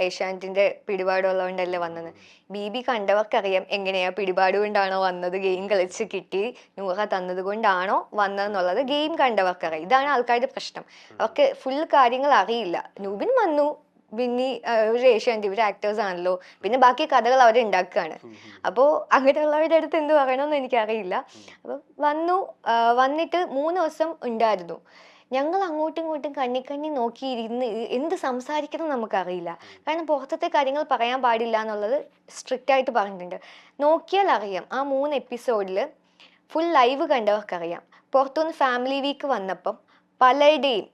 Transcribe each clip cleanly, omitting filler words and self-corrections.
ഏഷ്യാനെറ്റിന്റെ പിടിപാടുള്ളതുകൊണ്ടല്ലേ വന്നത്. ബി കണ്ടവർക്കറിയാം എങ്ങനെയാ പിടിപാട് കൊണ്ടാണോ വന്നത്, ഗെയിം കളിച്ച് കിട്ടി നൂറ തന്നത് കൊണ്ടാണോ വന്നതെന്നുള്ളത് ഗെയിം കണ്ടവർക്കറിയാം. ഇതാണ് ആൾക്കാരുടെ പ്രശ്നം. അവർക്ക് ഫുൾ കാര്യങ്ങൾ അറിയില്ല. നൂബിൻ വന്നു, ബിന്നി ഒരു ഏഷ്യാനെറ്റ്, ഇവർ ആക്ടേഴ്സ് ആണല്ലോ, പിന്നെ ബാക്കി കഥകൾ അവർ ഉണ്ടാക്കുകയാണ്. അപ്പോൾ അങ്ങനെയുള്ളവരുടെ അടുത്ത് എന്ത് പറയണമെന്ന് എനിക്കറിയില്ല. അപ്പോൾ വന്നിട്ട് 3 ദിവസം ഉണ്ടായിരുന്നു. ഞങ്ങൾ അങ്ങോട്ടും ഇങ്ങോട്ടും കണ്ണി നോക്കിയിരുന്ന് എന്ത് സംസാരിക്കണം നമുക്കറിയില്ല. കാരണം പുറത്തത്തെ കാര്യങ്ങൾ പറയാൻ പാടില്ല എന്നുള്ളത് സ്ട്രിക്റ്റ് ആയിട്ട് പറഞ്ഞിട്ടുണ്ട്. നോക്കിയാൽ അറിയാം, ആ 3 എപ്പിസോഡിൽ ഫുൾ ലൈവ് കണ്ടവർക്കറിയാം. പുറത്തുനിന്ന് ഫാമിലി വീക്ക് വന്നപ്പം പലരുടെയും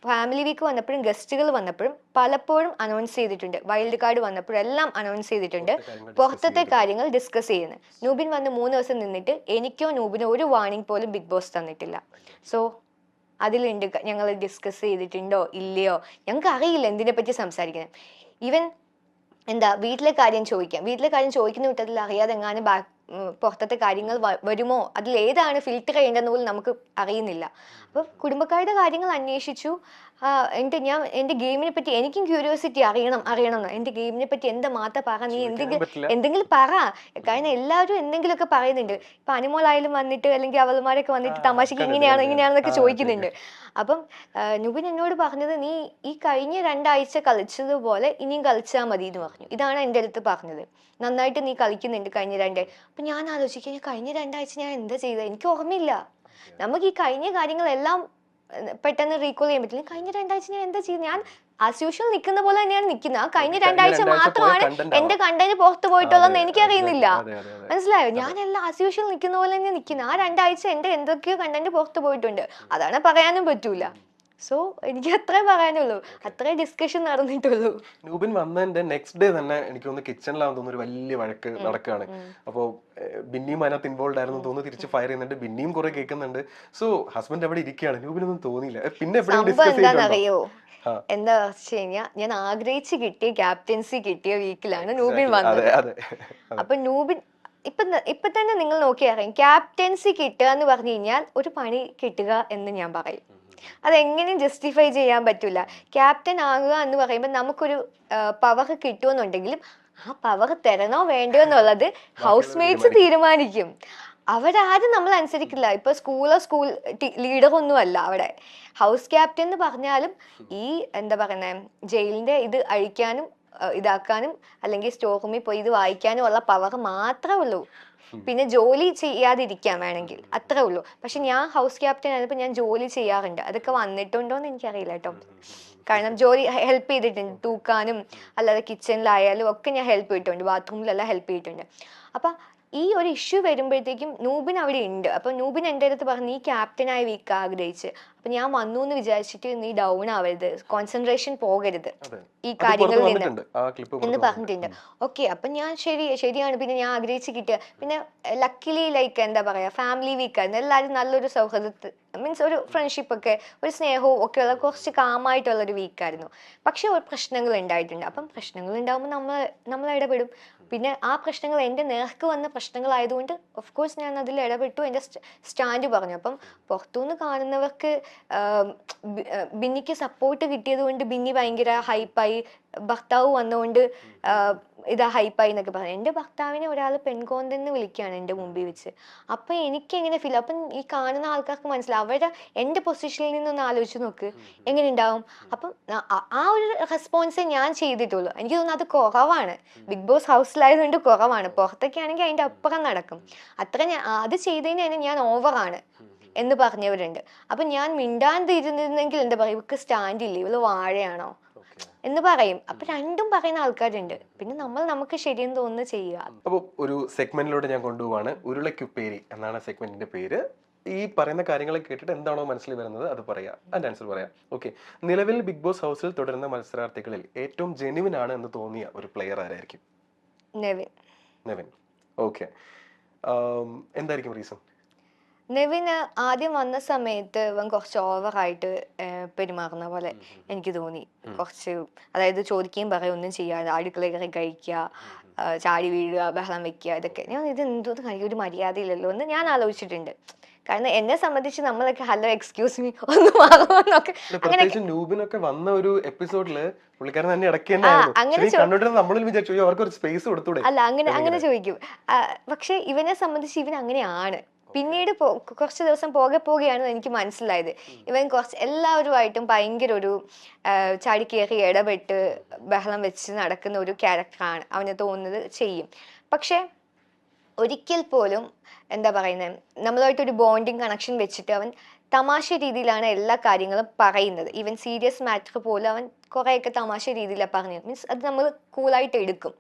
ഫാമിലി വീക്ക് വന്നപ്പോഴും ഗസ്റ്റുകൾ വന്നപ്പോഴും പലപ്പോഴും അനൗൺസ് ചെയ്തിട്ടുണ്ട്. വൈൽഡ് കാർഡ് വന്നപ്പോഴും എല്ലാം അനൗൺസ് ചെയ്തിട്ടുണ്ട്. പുറത്തത്തെ കാര്യങ്ങൾ ഡിസ്കസ് ചെയ്യുന്നത്. നൂബിൻ വന്ന് 3 ദിവസം നിന്നിട്ട് എനിക്കോ നൂബിനോ ഒരു വാർണിംഗ് പോലും ബിഗ് ബോസ് തന്നിട്ടില്ല. സോ അതിലുണ്ട് ഞങ്ങൾ ഡിസ്കസ് ചെയ്തിട്ടുണ്ടോ ഇല്ലയോ ഞങ്ങൾക്ക് അറിയില്ല എന്തിനെ പറ്റി സംസാരിക്കുന്നത്. ഈവൻ വീട്ടിലെ കാര്യം ചോദിക്കുന്ന വിധത്തിൽ അറിയാതെ എങ്ങാനും പുറത്തത്തെ കാര്യങ്ങൾ വരുമോ, അതിൽ ഏതാണ് ഫിൽറ്റർ ചെയ്യേണ്ടതെന്ന് പോലും നമുക്ക് അറിയുന്നില്ല. അപ്പൊ കുടുംബക്കാരുടെ കാര്യങ്ങൾ അന്വേഷിച്ചു. ഞാൻ എന്റെ ഗെയിമിനെ പറ്റി എനിക്കും ക്യൂരിയോസിറ്റി അറിയണം. എന്റെ ഗെയിമിനെ പറ്റി എന്താ മാത്ത പറ, നീ എന്തെങ്കിലും പറ. കാരണം എല്ലാവരും എന്തെങ്കിലുമൊക്കെ പറയുന്നുണ്ട്. ഇപ്പൊ അനുമോളായാലും വന്നിട്ട് അല്ലെങ്കിൽ അവൾമാരൊക്കെ വന്നിട്ട് തമാശക്ക് ഇങ്ങനെയാണെന്നൊക്കെ ചോദിക്കുന്നുണ്ട്. അപ്പം നുബിൻ എന്നോട് പറഞ്ഞത്, നീ ഈ കഴിഞ്ഞ 2 ആഴ്ച കളിച്ചതുപോലെ ഇനിയും കളിച്ചാൽ മതി എന്ന് പറഞ്ഞു. ഇതാണ് എൻ്റെ അടുത്ത് പറഞ്ഞത്. നന്നായിട്ട് നീ കളിക്കുന്നുണ്ട് കഴിഞ്ഞ 2. അപ്പൊ ഞാൻ ആലോചിക്കുക, കഴിഞ്ഞ 2 ആഴ്ച ഞാൻ എന്താ ചെയ്തത്, എനിക്ക് ഓർമ്മയില്ല. നമുക്ക് ഈ കഴിഞ്ഞ കാര്യങ്ങളെല്ലാം പെട്ടെന്ന് റീകോൾ ചെയ്യാൻ പറ്റില്ല. കഴിഞ്ഞ 2 ആഴ്ച ഞാൻ എന്താ ചെയ്യുന്നത്, ഞാൻ ആസ് യൂഷ്വൽ നിൽക്കുന്ന പോലെ തന്നെയാണ് നിൽക്കുന്നത്. ആ കഴിഞ്ഞ 2 ആഴ്ച മാത്രമാണ് എന്റെ കണ്ടന്റ് പുറത്ത് പോയിട്ടുള്ളതെന്ന് എനിക്കറിയുന്നില്ല. മനസ്സിലായോ? ഞാനെല്ലാം ആസ് യൂഷ്വൽ നിൽക്കുന്ന പോലെ തന്നെ നിൽക്കുന്നത്. ആ 2 ആഴ്ച എന്റെ എന്തൊക്കെയോ കണ്ടന്റ് പുറത്ത് പോയിട്ടുണ്ട്. അതാണ് പറയാനും പറ്റൂല. സോ എനിക്ക് അത്രേ പറയാനുള്ളൂ, അത്രേ ഡിസ്കഷൻ നടന്നിട്ടുള്ളൂ. നൂബിൻ വന്നതിന്റെ നെക്സ്റ്റ് ഡേ തന്നെ എനിക്ക് തോന്നുന്നു കിച്ചണിലാണെന്ന് തോന്നുന്നു ഒരു വലിയ വഴക്ക് നടക്കുകയാണ്. അപ്പോ ബിന്നിയും അതിനകത്ത് ഇൻവോൾവ് ആയിരുന്നു തോന്നുന്നു. തിരിച്ച് ഫയർ ചെയ്യുന്നുണ്ട്, ബിന്നിയും കുറെ കേൾക്കുന്നുണ്ട്. സോ ഹസ്ബൻഡ് അവിടെ ഇരിക്കുകയാണ്, നൂബിനൊന്നും തോന്നിയില്ല. പിന്നെ എന്താണെന്നറിയോ, എന്താ വെച്ച് കഴിഞ്ഞാൽ ഞാൻ ആഗ്രഹിച്ച് കിട്ടിയ ക്യാപ്റ്റൻസി കിട്ടിയ വീക്കിലാണ് നൂബിൻ വന്നത്. അപ്പൊ നൂബിൻ ഇപ്പൊ തന്നെ നിങ്ങൾ നോക്കിയറിയാം, ക്യാപ്റ്റൻസി കിട്ടുക എന്ന് പറഞ്ഞു കഴിഞ്ഞാൽ ഒരു പണി കിട്ടുക എന്ന് ഞാൻ പറയും. അതെങ്ങനെയും ജസ്റ്റിഫൈ ചെയ്യാൻ പറ്റൂല. ക്യാപ്റ്റൻ ആകുക എന്ന് പറയുമ്പോൾ നമുക്കൊരു പവർ കിട്ടുമെന്നുണ്ടെങ്കിലും ആ പവർ തരണോ വേണ്ടയോ എന്നുള്ളത് ഹൗസ് മേറ്റ്സ് തീരുമാനിക്കും. അവരാരും നമ്മൾ അനുസരിക്കില്ല. ഇപ്പൊ സ്കൂൾ ലീഡറൊന്നും അല്ല അവിടെ. ഹൗസ് ക്യാപ്റ്റൻ എന്ന് പറഞ്ഞാലും ഈ എന്താ പറയുന്നത്, ജയിലിന്റെ ഇത് അഴിക്കാനും ഇതാക്കാനും അല്ലെങ്കിൽ സ്റ്റോർ റൂമിൽ പോയി ഇത് വായിക്കാനും ഉള്ള പവർ മാത്രമേ ഉള്ളൂ. പിന്നെ ജോലി ചെയ്യാതിരിക്കാൻ വേണമെങ്കിൽ, അത്രേ ഉള്ളൂ. പക്ഷെ ഞാൻ ഹൗസ് ക്യാപ്റ്റൻ ആയപ്പോൾ ഞാൻ ജോലി ചെയ്യാറുണ്ട്. അതൊക്കെ വന്നിട്ടുണ്ടോ എന്ന് എനിക്കറിയില്ല കേട്ടോ. കാരണം ജോലി ഹെൽപ്പ് ചെയ്തിട്ടുണ്ട്, തൂക്കാനും അല്ലാതെ കിച്ചണിലായാലും ഒക്കെ ഞാൻ ഹെൽപ്പ് ചെയ്തിട്ടുണ്ട്, ബാത്റൂമിലെല്ലാം ഹെൽപ്പ് ചെയ്തിട്ടുണ്ട്. അപ്പൊ ഈ ഒരു ഇഷ്യൂ വരുമ്പോഴത്തേക്കും നൂബിൻ അവിടെ ഉണ്ട്. അപ്പൊ നൂബിൻ എൻ്റെ അടുത്ത് പറഞ്ഞു, നീ ക്യാപ്റ്റനായ വീക്ക് ആഗ്രഹിച്ച്, അപ്പൊ ഞാൻ വന്നു എന്ന് വിചാരിച്ചിട്ട് നീ ഡൗൺ ആവരുത്, കോൺസെൻട്രേഷൻ പോകരുത് ഈ കാര്യങ്ങളിൽ നിന്ന് എന്ന് പറഞ്ഞിട്ടുണ്ട്. ഓക്കെ, അപ്പൊ ഞാൻ ശരിയാണ്. പിന്നെ ഞാൻ ആഗ്രഹിച്ച് കിട്ടിയ, പിന്നെ ലക്കിലി ലൈക്ക് എന്താ പറയാ, ഫാമിലി വീക്കായിരുന്നു. എല്ലാവരും നല്ലൊരു സൗഹൃദത്തിൽ മീൻസ് ഒരു ഫ്രണ്ട്ഷിപ്പ് ഒക്കെ ഒരു സ്നേഹവും ഒക്കെ ഉള്ള കുറച്ച് കാമായിട്ടുള്ളൊരു വീക്കായിരുന്നു. പക്ഷെ പ്രശ്നങ്ങൾ ഉണ്ടായിട്ടുണ്ട്. അപ്പം പ്രശ്നങ്ങൾ ഉണ്ടാകുമ്പോൾ നമ്മൾ ഇടപെടും. പിന്നെ ആ പ്രശ്നങ്ങൾ എൻ്റെ നേർക്ക് വന്ന പ്രശ്നങ്ങളായതുകൊണ്ട് ഓഫ് കോഴ്സ് ഞാൻ അതിൽ ഇടപെട്ടു, എൻ്റെ സ്റ്റാൻഡ് പറഞ്ഞു. അപ്പം പുറത്തുനിന്ന് കാണുന്നവർക്ക് ബിന്നിക്ക് സപ്പോർട്ട് കിട്ടിയത് കൊണ്ട് ബിന്നി ഭയങ്കര ഹൈപ്പായി, ഭർത്താവ് വന്നുകൊണ്ട് ഹൈപ്പായി എന്നൊക്കെ പറഞ്ഞു. എൻ്റെ ഭർത്താവിനെ ഒരാൾ പെൺകോന്തെന്ന് വിളിക്കുകയാണ് എൻ്റെ മുമ്പിൽ വെച്ച്. അപ്പം എനിക്കെങ്ങനെ ഫീൽ, അപ്പം ഈ കാണുന്ന ആൾക്കാർക്ക് മനസ്സിലാവും. അവരുടെ എൻ്റെ പൊസിഷനിൽ നിന്നൊന്ന് ആലോചിച്ച് നോക്ക് എങ്ങനെ ഉണ്ടാവും. അപ്പം ആ ഒരു റെസ്പോൺസേ ഞാൻ ചെയ്തിട്ടുള്ളൂ. എനിക്ക് തോന്നുന്നു അത് കുറവാണ്, ബിഗ് ബോസ് ഹൗസിലായതുകൊണ്ട് കുറവാണ്. പുറത്തൊക്കെ ആണെങ്കിൽ അതിൻ്റെ അപ്പുറം നടക്കും. അത് ചെയ്തതിന് തന്നെ ഞാൻ ഓവറാണ് എന്ന് പറഞ്ഞവരുണ്ട്. അപ്പൊ ഞാൻ മിണ്ടാണ്ടിരുന്നെങ്കിൽ എന്താ പറയുക, ഇവക്ക് സ്റ്റാൻഡില്ല, ഇവള് വാഴയാണോ എന്ന് പറയും. അപ്പൊ രണ്ടും പറയുന്ന ആൾക്കാരുണ്ട്. പിന്നെ നമുക്ക് ശരിയെന്ന് തോന്നുന്നു ചെയ്യുക. അപ്പോൾ ഒരു സെഗ്മെന്റിലൂടെ ഞാൻ കൊണ്ടുപോവാണ്. ഉരുളക്കുപ്പേരി എന്നാണ് സെഗ്മെന്റിന്റെ പേര്. ഈ പറയുന്ന കാര്യങ്ങൾ കേട്ടിട്ട് എന്താണോ മനസ്സിൽ വരുന്നത് അത് പറയാം, അതിന്റെ ആൻസർ പറയാം. ഓക്കെ, നിലവിൽ ബിഗ് ബോസ് ഹൗസിൽ തുടരുന്ന മത്സരാർത്ഥികളിൽ ഏറ്റവും ജെന്യുവിൻ ആണ് എന്ന് തോന്നിയ ഒരു പ്ലെയർ ആരായിരിക്കും? നെവിൻ. ഓക്കെ, എന്തായിരിക്കും റീസൺ? നെവിന് ആദ്യം വന്ന സമയത്ത് ഇവൻ കുറച്ച് ഓവറായിട്ട് പെരുമാറുന്ന പോലെ എനിക്ക് തോന്നി. കുറച്ച്, അതായത് ചോദിക്കുകയും പറയും ഒന്നും ചെയ്യാതെ അടുക്കള കയറി കഴിക്കുക, ചാടി വീഴുക, ബഹളം വെക്കുക, ഇതൊക്കെ. ഞാൻ ഇത് എന്തോന്ന് കഴിയും, ഒരു മര്യാദയില്ലല്ലോ എന്ന് ഞാൻ ആലോചിച്ചിട്ടുണ്ട്. കാരണം എന്നെ സംബന്ധിച്ച് നമ്മളൊക്കെ ഹലോ എക്സ്ക്യൂസ് മീ ഒന്ന് മാറുമെന്നൊക്കെ പ്രത്യേകിച്ച് നൂബിനൊക്കെ വന്ന ഒരു എപ്പിസോഡില് പുള്ളിക്കാരൻ തന്നെ ഇടയ്ക്ക് അങ്ങനെ നമ്മളിൽ വിചാരിച്ചു അവർക്ക് ഒരു സ്പേസ് കൊടുത്തൂടെ. അല്ല അങ്ങനെ ചോദിക്കും. പക്ഷെ ഇവനെ സംബന്ധിച്ച് ഇവൻ അങ്ങനെയാണ്. പിന്നീട് കുറച്ച് ദിവസം പോകെയാണ് എനിക്ക് മനസ്സിലായത് ഇവൻ കുറച്ച് എല്ലാവരുമായിട്ടും ഭയങ്കര ഒരു ചാടിക്കേറി ഇടപെട്ട് ബഹളം വെച്ച് നടക്കുന്ന ഒരു ക്യാരക്ടറാണ് അവന് തോന്നുന്നത് ചെയ്യും. പക്ഷെ ഒരിക്കൽ പോലും എന്താ പറയുന്നത് നമ്മളുമായിട്ടൊരു ബോണ്ടിങ് കണക്ഷൻ വെച്ചിട്ട് അവൻ തമാശ രീതിയിലാണ് എല്ലാ കാര്യങ്ങളും പറയുന്നത്. ഈവൻ സീരിയസ് മാറ്റർ പോലും അവൻ കുറേയൊക്കെ തമാശ രീതിയിലാണ് പറഞ്ഞത്. മീൻസ് അത് നമ്മൾ കൂളായിട്ട് എടുക്കും.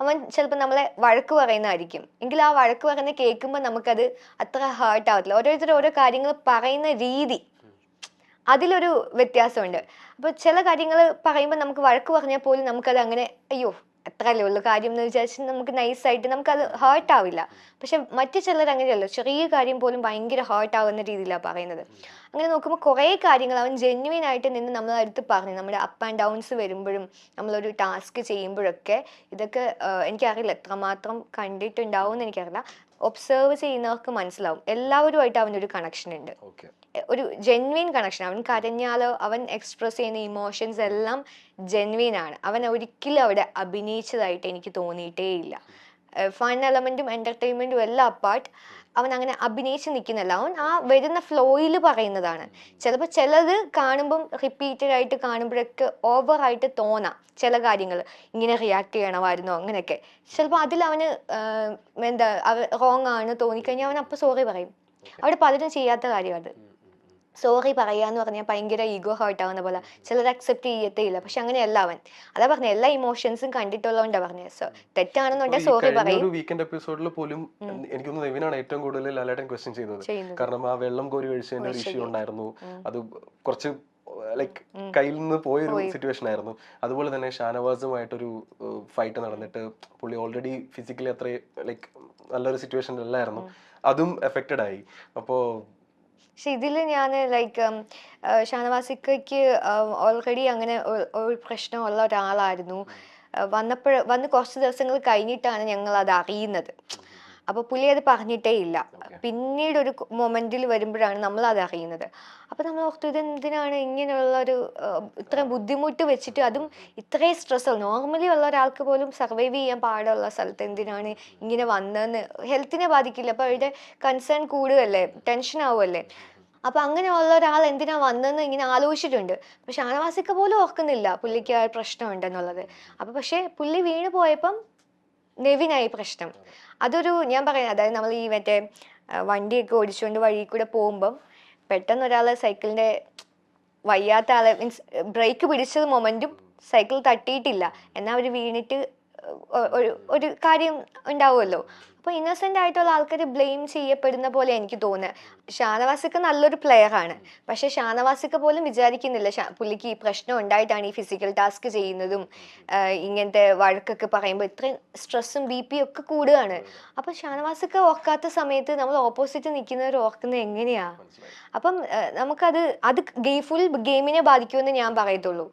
അവൻ ചിലപ്പോൾ നമ്മളെ വഴക്ക് പറയുന്നതായിരിക്കും, എങ്കിൽ ആ വഴക്ക് പറയുന്നത് കേൾക്കുമ്പോൾ നമുക്കത് അത്ര ഹേർട്ട് ആവത്തില്ല. ഓരോരുത്തർ ഓരോ കാര്യങ്ങൾ പറയുന്ന രീതി അതിലൊരു വ്യത്യാസമുണ്ട്. അപ്പോൾ ചില കാര്യങ്ങൾ പറയുമ്പോൾ നമുക്ക് വഴക്ക് പറഞ്ഞാൽ പോലും നമുക്കത് അങ്ങനെ അയ്യോ അത്രയല്ലേ ഉള്ളു കാര്യം എന്ന് വിചാരിച്ച് നമുക്ക് നൈസായിട്ട് നമുക്കത് ഹേർട്ട് ആവില്ല. പക്ഷെ മറ്റു ചിലർ അങ്ങനെയല്ലോ, ചെറിയ കാര്യം പോലും ഭയങ്കര ഹേർട്ട് ആവുന്ന രീതിയിലാണ് പറയുന്നത്. അങ്ങനെ നോക്കുമ്പോൾ കുറേ കാര്യങ്ങൾ അവൻ ജെന്യുവൻ ആയിട്ട് നിന്ന് നമ്മളെ അടുത്ത് പറഞ്ഞു. നമ്മുടെ അപ്പ് ആൻഡ് ഡൗൺസ് വരുമ്പോഴും നമ്മളൊരു ടാസ്ക് ചെയ്യുമ്പോഴൊക്കെ ഇതൊക്കെ എനിക്കറിയില്ല എത്രമാത്രം കണ്ടിട്ടുണ്ടാവും എന്ന് എനിക്കറിയില്ല. ഒബ്സർവ് ചെയ്യുന്നവർക്ക് മനസ്സിലാവും എല്ലാവരുമായിട്ട് അവനൊരു കണക്ഷൻ ഉണ്ട്, ഒരു ജെന്വിൻ കണക്ഷൻ. അവൻ കരഞ്ഞാലോ അവൻ എക്സ്പ്രസ് ചെയ്യുന്ന ഇമോഷൻസ് എല്ലാം ജെന്വിൻ ആണ്. അവൻ ഒരിക്കലും അവിടെ അഭിനയിച്ചതായിട്ട് എനിക്ക് തോന്നിയിട്ടേ ഇല്ല. ഫൺ എലമെന്റും എന്റർടൈൻമെന്റും എല്ലാം അപ്പാർട്ട് അവൻ അങ്ങനെ അഭിനയിച്ച് നിൽക്കുന്നില്ല. അവൻ ആ വരുന്ന ഫ്ലോയിൽ പറയുന്നതാണ്. ചിലപ്പോൾ ചിലത് കാണുമ്പം റിപ്പീറ്റഡ് ആയിട്ട് കാണുമ്പോഴൊക്കെ ഓവറായിട്ട് തോന്നാം ചില കാര്യങ്ങൾ, ഇങ്ങനെ റിയാക്ട് ചെയ്യണമായിരുന്നോ അങ്ങനെയൊക്കെ. ചിലപ്പോൾ അതിൽ അവന് എന്താ റോങ് ആണ് തോന്നിക്കഴിഞ്ഞാൽ അവൻ അപ്പോൾ സോറി പറയും. അവിടെ പലരും ചെയ്യാത്ത കാര്യം അത്. സോറി പറയാന്ന് പറഞ്ഞാൽ ഭയങ്കര ഈഗോ ഹേർട്ട് ആവുന്ന പോലെ ചിലർ അക്സെപ്റ്റ് ചെയ്യത്തേ ഇല്ല. പക്ഷെ അങ്ങനെയല്ല അവൻ. അതാ പറഞ്ഞ എല്ലാ ഇമോഷൻസും കണ്ടിട്ടുള്ളതുകൊണ്ടാ പറഞ്ഞത്. തെറ്റാണെന്നുണ്ടെങ്കിൽ സോറി പറയും. വീക്കെൻഡ് എപ്പിസോഡിൽ പോലും എനിക്കൊന്ന് നെവിനാണ് ഏറ്റവും കൂടുതൽ ലാലേട്ടൻ ക്വസ്റ്റ്യൻ ചെയ്തത്. കാരണം ആ വെള്ളം കോരി ഒഴിച്ചതിന്റെ ഒരു ഇഷ്യൂ ഉണ്ടായിരുന്നു. അത് കുറച്ച് ലൈക്ക് കയ്യിൽ നിന്ന് പോയൊരു സിറ്റുവേഷൻ ആയിരുന്നു. അതുപോലെ തന്നെ ഷാനവാസുമായിട്ടൊരു ഫൈറ്റ് നടന്നിട്ട് പുള്ളി ഓൾറെഡി ഫിസിക്കലി അത്ര ലൈക്ക് നല്ലൊരു സിറ്റുവേഷനിലല്ലായിരുന്നു, അതും എഫക്റ്റഡ് ആയി. അപ്പോ പക്ഷെ ഇതിൽ ഞാൻ ലൈക്ക് ഷാനവാസിക്കയ്ക്ക് ഓൾറെഡി അങ്ങനെ ഒരു പ്രശ്നമുള്ള ഒരാളായിരുന്നു. വന്ന് കുറച്ച് ദിവസങ്ങൾ കഴിഞ്ഞിട്ടാണ് ഞങ്ങൾ അത് അറിയുന്നത്. അപ്പോൾ പുള്ളി അത് പറഞ്ഞിട്ടേ ഇല്ല. പിന്നീട് ഒരു മൊമെന്റിൽ വരുമ്പോഴാണ് നമ്മൾ അത് അറിയുന്നത്. അപ്പോൾ നമ്മൾ ഓർത്തു ഇതെന്തിനാണ് ഇങ്ങനെയുള്ളൊരു ഇത്രയും ബുദ്ധിമുട്ട് വെച്ചിട്ട്, അതും ഇത്രയും സ്ട്രെസ് നോർമലി ഉള്ള ഒരാൾക്ക് പോലും സർവൈവ് ചെയ്യാൻ പാടുള്ള സ്ഥലത്ത് എന്തിനാണ് ഇങ്ങനെ വന്നതെന്ന്. ഹെൽത്തിനെ ബാധിക്കില്ല, അപ്പോൾ അവരുടെ കൺസേൺ കൂടുകയല്ലേ, ടെൻഷൻ ആവുമല്ലേ. അപ്പൊ അങ്ങനെയുള്ള ഒരാൾ എന്തിനാ വന്നതെന്ന് ഇങ്ങനെ ആലോചിച്ചിട്ടുണ്ട്. പക്ഷെ ഷാനവാസിക്ക പോലും ഓർക്കുന്നില്ല പുള്ളിക്ക് ആ പ്രശ്നം ഉണ്ടെന്നുള്ളത്. അപ്പൊ പക്ഷെ പുള്ളി വീണ് പോയപ്പം നെവിനായി പ്രശ്നം. അതൊരു ഞാൻ പറയാം, അതായത് നമ്മൾ ഈ മറ്റേ വണ്ടിയൊക്കെ ഓടിച്ചുകൊണ്ട് വഴി കൂടെ പോകുമ്പം പെട്ടെന്ന് ഒരാളെ സൈക്കിളിന്റെ വയ്യാത്ത ആളെ മീൻസ് ബ്രേക്ക് പിടിച്ചത് മൊമെന്റും സൈക്കിൾ തട്ടിയിട്ടില്ല എന്നാൽ അവർ വീണിട്ട് ഒരു കാര്യം ഉണ്ടാവുമല്ലോ. അപ്പോൾ ഇന്നസെന്റ് ആയിട്ടുള്ള ആൾക്കാർ ബ്ലെയിം ചെയ്യപ്പെടുന്ന പോലെ എനിക്ക് തോന്നുന്നത്. ഷാനവാസിക്ക നല്ലൊരു പ്ലെയർ ആണ്, പക്ഷെ ഷാനവാസിക്ക പോലും വിചാരിക്കുന്നില്ല പുള്ളിക്ക് ഈ പ്രശ്നം ഉണ്ടായിട്ടാണ് ഈ ഫിസിക്കൽ ടാസ്ക് ചെയ്യുന്നതും ഇങ്ങനത്തെ വഴക്കൊക്കെ പറയുമ്പോൾ ഇത്രയും സ്ട്രെസ്സും BP ഒക്കെ കൂടുകയാണ്. അപ്പൊ ഷാനവാസിക്ക ഓർക്കാത്ത സമയത്ത് നമ്മൾ ഓപ്പോസിറ്റ് നിൽക്കുന്നവർ ഓർക്കുന്നത് എങ്ങനെയാ? അപ്പം നമുക്കത് ഫുൾ ഗെയിമിനെ ബാധിക്കുമെന്ന് ഞാൻ പറയത്തുള്ളൂ.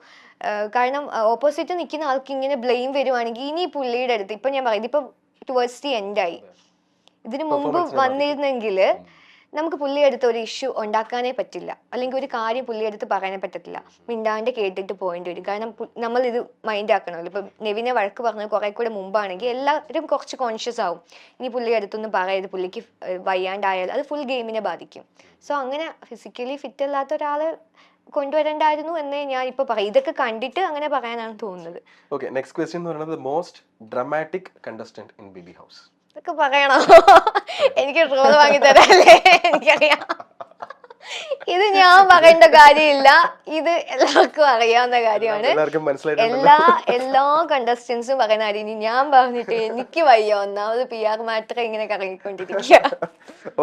കാരണം ഓപ്പോസിറ്റ് നിൽക്കുന്ന ആൾക്ക് ഇങ്ങനെ ബ്ലെയിം വരുവാണെങ്കിൽ ഇനി പുള്ളിയുടെ അടുത്ത് ഇപ്പൊ ഞാൻ പറയും ഇതിപ്പം ടുവേർഡ്സ് ദി എൻഡായി. ഇതിനു മുമ്പ് വന്നിരുന്നെങ്കിൽ നമുക്ക് പുള്ളിയെടുത്ത് ഒരു ഇഷ്യൂ ഉണ്ടാക്കാനേ പറ്റില്ല, അല്ലെങ്കിൽ ഒരു കാര്യം പുള്ളിയെടുത്ത് പറയാനേ പറ്റത്തില്ല. മിണ്ടാണ്ട് കേട്ടിട്ട് പോകേണ്ടി വരും. കാരണം നമ്മൾ ഇത് മൈൻഡ് ആക്കണമല്ലോ. ഇപ്പം നെവിനെ വഴക്ക് പറഞ്ഞത് കുറെ കൂടെ മുമ്പാണെങ്കിൽ എല്ലാവരും കുറച്ച് കോൺഷ്യസ് ആവും, ഇനി പുള്ളിയെടുത്തൊന്നും പറയരുത്, പുള്ളിക്ക് വയ്യാണ്ടായാൽ അത് ഫുൾ ഗെയിമിനെ ബാധിക്കും. സോ അങ്ങനെ ഫിസിക്കലി ഫിറ്റ് അല്ലാത്ത ഒരാള് കൊണ്ടുവരണ്ടായിരുന്നു എന്നേ ഞാൻ ഇപ്പൊ പറയും. ഇതൊക്കെ കണ്ടിട്ട് അങ്ങനെ പറയാനാണ് തോന്നുന്നത്. ഓക്കേ, നെക്സ്റ്റ് ക്വസ്റ്റ്യൻ എന്ന് പറയുന്നത് most dramatic contestant in BB house. ഇതൊക്കെ പറയണോ? എനിക്ക് ട്രോൾ വാങ്ങി തരാല്ലേ? എനിക്കറിയാം, ഇത് ഞാൻ പറയേണ്ട കാര്യമില്ല, ഇത് എല്ലാവർക്കും അറിയാവുന്ന കാര്യമാണ്. എല്ലാ കണ്ടസ്റ്റൻസും പറയുന്ന കാര്യം ഇനി ഞാൻ പറഞ്ഞിട്ട് എനിക്ക് വയ്യ. ഒന്നാമത് PR മാറ്റർ ഇങ്ങനെ കറങ്ങിക്കൊണ്ടിരിക്കുക.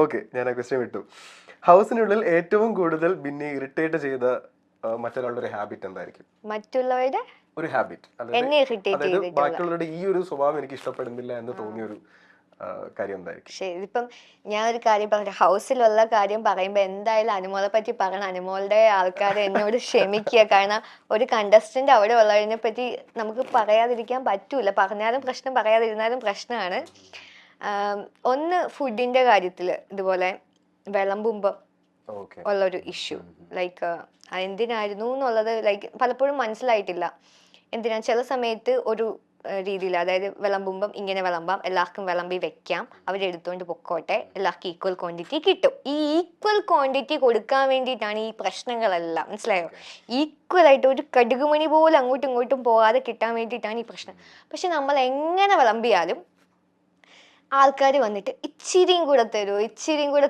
ഓക്കെ, ഞാൻ ആ ക്വസ്റ്റ്യൻ വിട്ടു. ഹൗസിനുള്ളിൽ ഏറ്റവും കൂടുതൽ പിന്നെ ഇറിറ്റേറ്റ് ചെയ്ത മറ്റൊരാളുടെ ഒരു ഹാബിറ്റ് എന്തായിരിക്കും? മറ്റുള്ളവരുടെ ഒരു ഹാബിറ്റ്, എന്നെ ഇറിറ്റേറ്റ് ചെയ്തിട്ട് ബാക്കിയുള്ളവരുടെ ഈ ഒരു സ്വഭാവം എനിക്ക് ഇഷ്ടപ്പെടുന്നില്ല എന്ന് തോന്നിയൊരു കാര്യം എന്തായിരിക്കും? ശരി, ഇതിപ്പം ഞാൻ ഒരു കാര്യം പറഞ്ഞു, ഹൗസിലുള്ള കാര്യം പറയുമ്പോൾ എന്തായാലും അനുമോളെ പറ്റി പറയണം. അനുമോളുടെ ആൾക്കാർ എന്നോട് ക്ഷമിക്കുക, കാരണം ഒരു കണ്ടസ്റ്റന്റ് അവിടെ ഉള്ളതിനെ പറ്റി നമുക്ക് പറയാതിരിക്കാൻ പറ്റൂല. പറഞ്ഞാലും പ്രശ്നം, പറയാതിരുന്നാലും പ്രശ്നമാണ്. ഒന്ന് ഫുഡിന്റെ കാര്യത്തിൽ ഇതുപോലെ വിളമ്പുമ്പം ഉള്ളൊരു ഇഷ്യൂ. ലൈക്ക് എന്തിനായിരുന്നു എന്നുള്ളത് ലൈക്ക് പലപ്പോഴും മനസ്സിലായിട്ടില്ല. എന്തിനാ ചില സമയത്ത് ഒരു രീതിയിൽ, അതായത് വിളമ്പുമ്പം ഇങ്ങനെ വിളമ്പാം, എല്ലാവർക്കും വിളമ്പി വെക്കാം, അവരെടുത്തുകൊണ്ട് പൊക്കോട്ടെ, എല്ലാവർക്കും ഈക്വൽ ക്വാണ്ടിറ്റി കിട്ടും. ഈ ഈക്വൽ ക്വാണ്ടിറ്റി കൊടുക്കാൻ വേണ്ടിയിട്ടാണ് ഈ പ്രശ്നങ്ങളെല്ലാം, മനസ്സിലായോ? ഈക്വൽ ആയിട്ട് ഒരു കടുകുമണി പോലും അങ്ങോട്ടും ഇങ്ങോട്ടും പോകാതെ കിട്ടാൻ വേണ്ടിയിട്ടാണ് ഈ പ്രശ്നം. പക്ഷെ നമ്മൾ എങ്ങനെ വിളമ്പിയാലും ആൾക്കാർ വന്നിട്ട് ഇച്ചിരിയും കൂടെ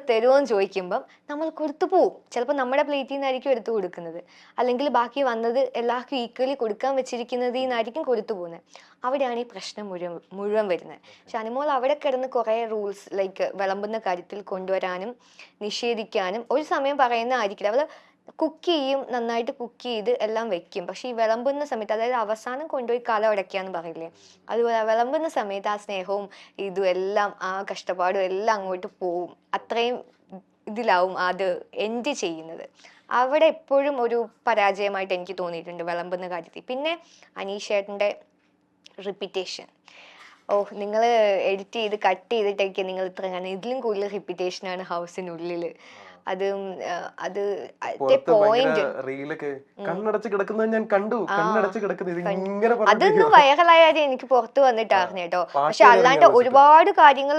തരുമോ എന്ന് ചോദിക്കുമ്പം നമ്മൾ കൊടുത്തു പോവും. ചിലപ്പോൾ നമ്മുടെ പ്ലേറ്റിൽ നിന്നായിരിക്കും എടുത്തു കൊടുക്കുന്നത്, അല്ലെങ്കിൽ ബാക്കി വന്നത് എല്ലാവർക്കും ഈക്വലി കൊടുക്കാൻ വെച്ചിരിക്കുന്നതിൽ നിന്നായിരിക്കും കൊടുത്തു പോകുന്നത്. അവിടെയാണ് ഈ പ്രശ്നം മുഴുവൻ വരുന്നത്. പക്ഷെ അനുമോൾ അവിടെ കിടന്ന് കുറേ റൂൾസ് ലൈക്ക് വിളമ്പുന്ന കാര്യത്തിൽ കൊണ്ടുവരാനും നിഷേധിക്കാനും ഒരു സമയം പറയുന്നതായിരിക്കില്ല. അവൾ കുക്ക് ചെയ്യും, നന്നായിട്ട് കുക്ക് ചെയ്ത് എല്ലാം വെക്കും. പക്ഷെ ഈ വിളമ്പുന്ന സമയത്ത്, അതായത് അവസാനം കൊണ്ടുപോയി കല ഉടയ്ക്കാന്ന് പറയില്ലേ, അതുപോലെ വിളമ്പുന്ന സമയത്ത് ആ സ്നേഹവും ഇതും എല്ലാം ആ കഷ്ടപ്പാടും എല്ലാം അങ്ങോട്ട് പോവും. അത്രയും ഇതിലാവും അത് എൻഡ് ചെയ്യുന്നത്. അവിടെ എപ്പോഴും ഒരു പരാജയമായിട്ട് എനിക്ക് തോന്നിയിട്ടുണ്ട് വിളമ്പുന്ന കാര്യത്തിൽ. പിന്നെ അനീഷേട്ടൻ്റെ റിപ്പീറ്റേഷൻ, നിങ്ങൾ എഡിറ്റ് ചെയ്ത് കട്ട് ചെയ്തിട്ടൊക്കെ നിങ്ങൾ ഇത്ര കാണും, ഇതിലും കൂടുതൽ റിപ്പീറ്റേഷനാണ് ഹൗസിനുള്ളിൽ. അത് പോയിന്റ് കണ്ണടച്ച് കിടക്കുന്നത് ഞാൻ കണ്ടു. കണ്ണടച്ച് കിടക്കുന്നത് അതൊന്നും വൈറലായാലും എനിക്ക് പുറത്ത് വന്നിട്ട് അറിഞ്ഞു കേട്ടോ. പക്ഷെ അല്ലാണ്ട് ഒരുപാട് കാര്യങ്ങൾ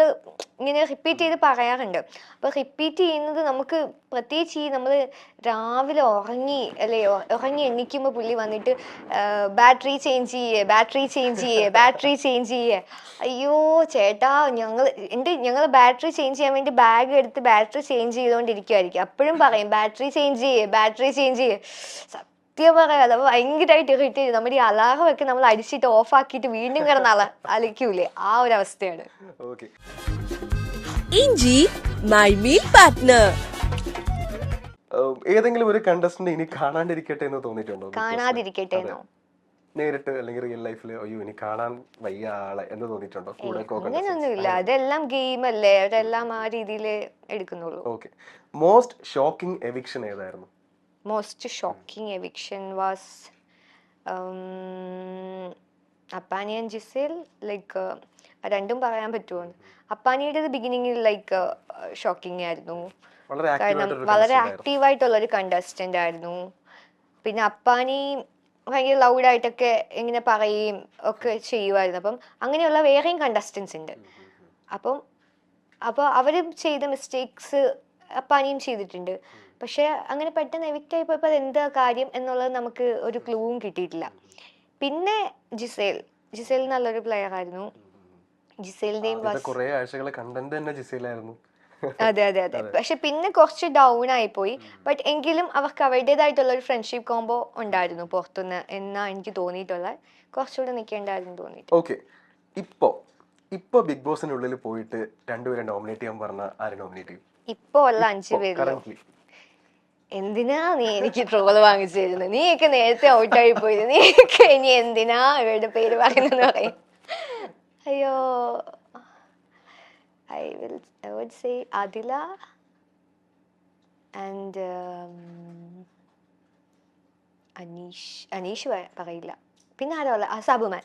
ഇങ്ങനെ റിപ്പീറ്റ് ചെയ്ത് പറയാറുണ്ട്. അപ്പൊ റിപ്പീറ്റ് ചെയ്യുന്നത് നമുക്ക് പ്രത്യേകിച്ച് ഈ നമ്മൾ രാവിലെ ഉറങ്ങി എണ്ണിക്കുമ്പോ പുള്ളി വന്നിട്ട് ബാറ്ററി ചേഞ്ച് ചെയ്യേ. അയ്യോ ചേട്ടാ, ഞങ്ങൾ ബാറ്ററി ചേഞ്ച് ചെയ്യാൻ വേണ്ടി ബാഗ് എടുത്ത് ബാറ്ററി ചേഞ്ച് ചെയ്തോണ്ടിരിക്കുവായിരിക്കും. അപ്പോഴും പറയും ബാറ്ററി ചേഞ്ച് ചെയ്യേ. സത്യം പറയാതെ ഭയങ്കരമായിട്ട് ഇറിറ്റേറ്റ് ചെയ്യും. നമ്മുടെ ഈ അലാറം ഒക്കെ നമ്മൾ അടിച്ചിട്ട് ഓഫ് ആക്കിയിട്ട് വീണ്ടും കിടന്ന് അലക്കൂലേ, ആ ഒരു അവസ്ഥയാണ്. ഇഞ്ചി മൈ മീൽ പാർട്ട്ണർ. ഏതെങ്കിലും ഒരു കണ്ടസ്റ്റന്റ് ഇനി കാണാണ്ടിരിക്കട്ടെ എന്ന് തോന്നിയിട്ടുണ്ടോ? കാണാതിരിക്കട്ടെ എന്നോ? നേരിട്ട് അല്ലെങ്കിൽ റിയൽ ലൈഫിൽ അയ്യോ ഇനി കാണാൻ വയ്യ ആളെ എന്ന് തോന്നിയിട്ടുണ്ടോ? അങ്ങനെയൊന്നുമില്ല, അതെല്ലാം ഗെയിം അല്ലേ, അതെല്ലാം ആ രീതിയിൽ എടുക്കുന്നുള്ളൂ. ഓക്കെ. മോസ്റ്റ് ഷോക്കിംഗ് എവിക്ഷൻ ഏതായിരുന്നു? Most shocking eviction was Appani and Gizele. Like രണ്ടും പറയാൻ പറ്റുമോ? അപ്പാനിയുടേത് ബിഗിനിങ്ങിൽ ലൈക്ക് ഷോക്കിംഗ് ആയിരുന്നു, കാരണം വളരെ ആക്റ്റീവായിട്ടുള്ള ഒരു കണ്ടസ്റ്റന്റ് ആയിരുന്നു. പിന്നെ അപ്പാനി ഭയങ്കര ലൗഡായിട്ടൊക്കെ ഇങ്ങനെ പറയുകയും ഒക്കെ ചെയ്യുമായിരുന്നു. അപ്പം അങ്ങനെയുള്ള വേറെയും കണ്ടസ്റ്റൻസ് ഉണ്ട്. അപ്പോൾ അവരും ചെയ്ത മിസ്റ്റേക്സ് അപ്പാനിയും ചെയ്തിട്ടുണ്ട്. പക്ഷെ അങ്ങനെ പെട്ടെന്ന് എവിക്റ്റ് ആയി പോയപ്പോൾ അതെന്താ കാര്യം എന്നുള്ളത് നമുക്ക് ഒരു ക്ലൂവും കിട്ടിയിട്ടില്ല. പിന്നെ ജിസേൽ നല്ലൊരു പ്ലെയർ ആയിരുന്നു. ജിസേലിന്റെയും അതെ. പക്ഷെ പിന്നെ കുറച്ച് ഡൗൺ ആയി പോയി. ബട്ട് എങ്കിലും അവർക്ക് അവരുടേതായിട്ടുള്ള ഒരു ഫ്രണ്ട്ഷിപ്പ് കോംബോ ഉണ്ടായിരുന്നു പുറത്തുനിന്ന് എന്നാ എനിക്ക് തോന്നിയിട്ടുള്ള. കുറച്ചുകൂടെ നിൽക്കേണ്ടായിരുന്നു തോന്നിയിട്ട്. ഓക്കെ. ഇപ്പൊ ബിഗ് ബോസിനുള്ളിൽ പോയിട്ട് രണ്ടുപേരെ നോമിനേറ്റ് ചെയ്യാൻ പറഞ്ഞ ആരെ നോമിനേറ്റ് ചെയ്യും? ഇപ്പൊ ഉള്ള 5 പേരിലോ? എന്തിനാ നീ എനിക്ക് ട്രോള് വാങ്ങിച്ചു തരുന്നത്? നീയൊക്കെ നേരത്തെ ഔട്ടായി പോയത്, നീയൊക്കെ ഇനി എന്തിനാ ഇവരുടെ പേര് പറയുന്നെന്ന് പറയും. അയ്യോ, I would say Adila and Anish പറയില്ല. പിന്നെ ആരാ? സാബുമാൻ.